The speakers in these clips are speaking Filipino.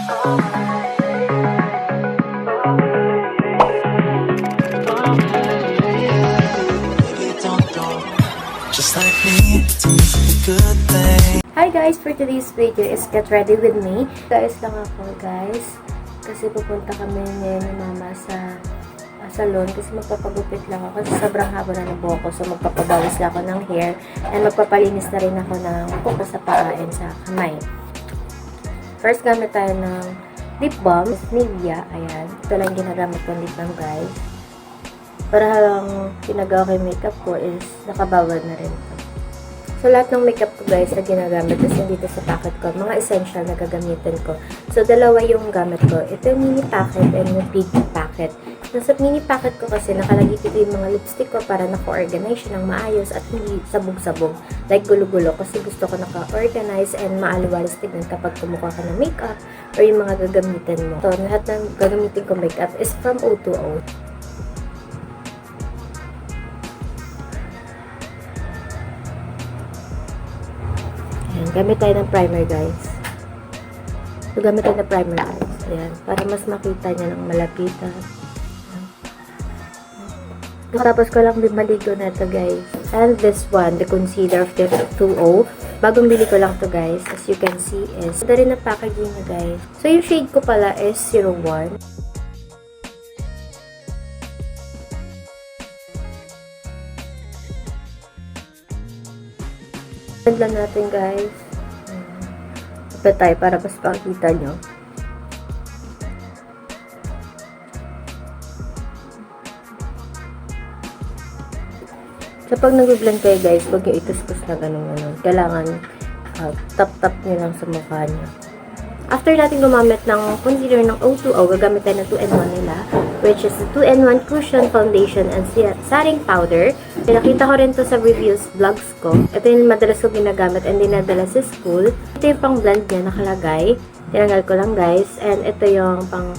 Hi guys! For today's video is get ready with me. Guys lang ako guys. Kasi pupunta kami ngayon ni mama sa salon kasi magpapagupit lang ako kasi sobrang haba na ng buhok ko. So magpapabawis na ako ng hair and magpapalinis na rin ako ng kuko sa paa and sa kamay. First gamit tayo ng lip balm. Nivea. Ayan. Ito lang ginagamit kong lip balm guys. Para lang ginagawa ko yung makeup ko is nakabawal na rin ito. So, lahat ng makeup ko guys na ginagamit is dito sa packet ko. Mga essential na gagamitin ko. So, dalawa yung gamit ko. Ito yung mini packet and yung big packet. So, sa mini packet ko kasi nakalagay dito yung mga lipstick ko para naka-organize siya ng maayos at hindi sabog-sabog. Like gulo-gulo kasi gusto ko naka-organize and maaliwalas tignan kapag kumukuha ka ng makeup or yung mga gagamitin mo. So, lahat ng gagamitin ko makeup is from O2O. Ayan, gamit tayo ng primer guys. So, gamit tayo ng primer guys. Ayan, para mas makita niya ng malapitan. Tapos ko lang maligo na ito guys. And this one, the concealer of the 2O. Bagong bili ko lang to guys. As you can see is, ito rin ang packaging niya guys. So, yung shade ko pala is 01. Blend lang natin guys. Ito tayo para mas makikita nyo. So pag nag-blend kayo guys, huwag nyo ituskus na ganun-ganun. Kailangan tap-tap nyo lang sa mukha nyo. After natin gumamit ng concealer ng O2O, gagamit tayo ng 2-in-1 nila, which is the 2-in-1 Cushion Foundation and Setting Powder. Pinakita ko rin to sa reviews vlogs ko. Ito yung madalas ko ginagamit and dinadala sa school. Ito yung pang blend niya nakalagay. Tinanggal ko lang guys. And ito yung pang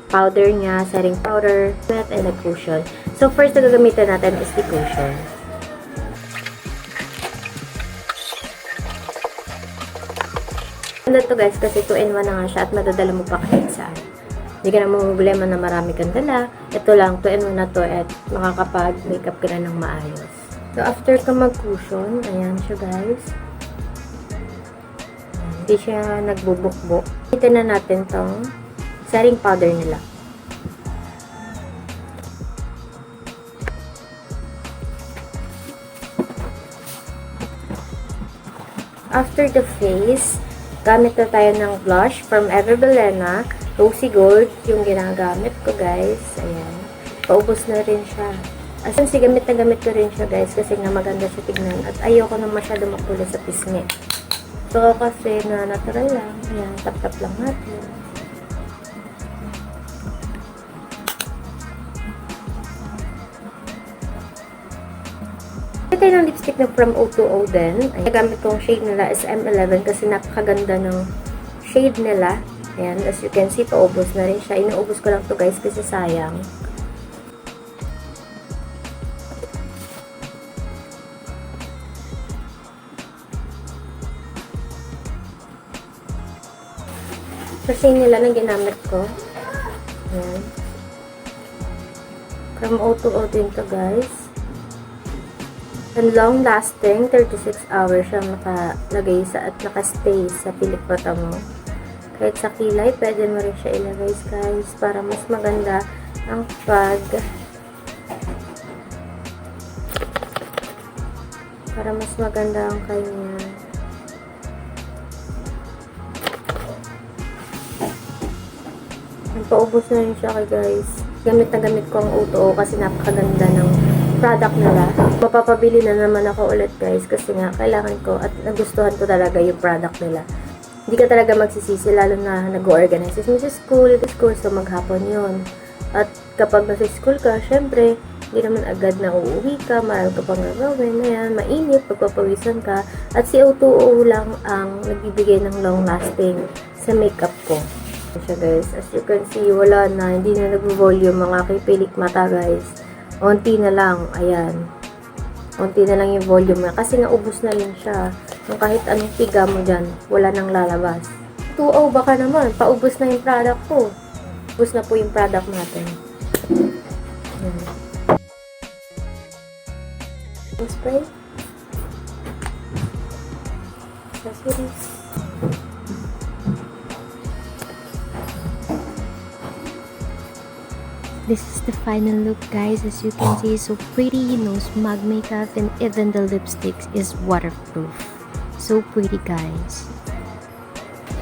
powder niya, setting powder, and a cushion. So first na gagamitin natin is the cushion. Ganda to guys kasi 2-in-1 na nga siya at madadala mo pa kahit saan. Hindi ka na problema na marami kang dala. Ito lang, 2-in-1 na to at makakapag-makeup ka na ng maayos. So after ka mag-cushion, ayan siya guys. Hindi siya nagbubukbok. Ito na natin tong setting powder nila. After the face, gamit na tayo ng blush from Ever Belena. Rosy Gold yung ginagamit ko guys. Ayan. Paubos na rin siya. Asan si gamit na gamit ko rin siya guys kasi nga maganda siya tignan. At ayoko na masyado makulay sa pisngi. So kasi na natural lang. Ayan. Tap-tap lang natin. Ito ng lipstick na from O2O din. Nagamit kong shade nila is M11 kasi napakaganda ng shade nila. Ayan, as you can see, paubos na rin siya. Inuubos ko lang to guys kasi sayang. So, shade nila na ginamit ko. Ayan. From O2O din to guys. And long lasting, 36 hours siya nakalagay sa at nakastay sa pilikota mo. Kahit sa kilay, pwede mo rin siya ilagay guys para mas maganda ang para mas maganda ang kanya. Paubos na rin siya guys. Gamit na gamit ko ang O2O kasi napakaganda ng product nila. Mapapabili na naman ako ulit guys kasi nga kailangan ko at nagustuhan ko talaga yung product nila. Hindi ka talaga magsisisi lalo na nag-organize mo sa school so maghapon yun. At kapag nasa school ka, syempre hindi naman agad na uuwi ka, marami ka pang gagawin, ayan, mainit, pagpapawisan ka, at si O2O lang ang nagbibigay ng long lasting sa makeup ko. Siya guys, as you can see, wala na, hindi na nag-volume mga kipilik mata guys. Unti na lang, ayan. Unti na lang yung volume na. Kasi nga, ubos na rin siya. Kung kahit anong piga mo dyan, wala nang lalabas. 2-0, baka naman. Paubos na yung product ko. Ubos na po yung product natin. Yan. Spray. Accessories. This is the final look, guys. As you can see, so pretty, you know, smug makeup, and even the lipsticks is waterproof. So pretty, guys.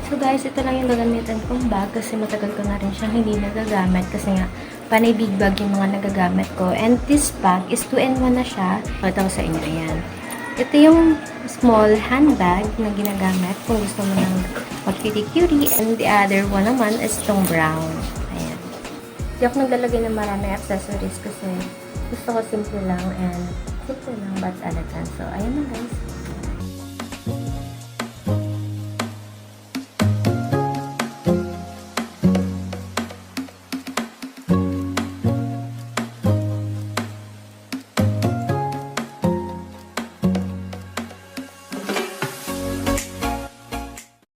So guys, ito lang yung gagamitan kong bag kasi matagal ko na rin siyang hindi nagagamit kasi nga panay big bag yung mga nagagamit ko. And this bag is 2-in-1 na siya. Ito ko sa inyo, ayan. Ito yung small handbag na ginagamit kung gusto mo ng mag-cutie-cutie. And the other one naman is itong brown. Ayan. Hindi ako naglalagay ng maraming accessories kasi gusto ko simple lang and simple lang but elegant. So, ayan na guys.